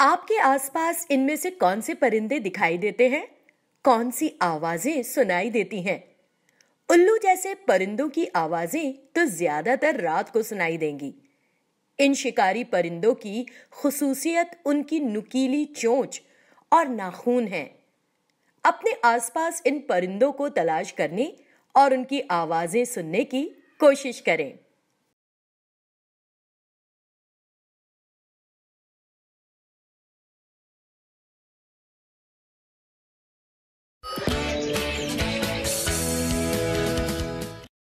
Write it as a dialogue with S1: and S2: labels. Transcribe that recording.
S1: आपके आसपास इनमें से कौन से परिंदे दिखाई देते हैं? कौन सी आवाजें सुनाई देती हैं? उल्लू जैसे परिंदों की आवाजें तो ज्यादातर रात को सुनाई देंगी। इन शिकारी परिंदों की खुसूसियत उनकी नुकीली चोंच और नाखून है। अपने आसपास इन परिंदों को तलाश करने और उनकी आवाजें सुनने की कोशिश करें।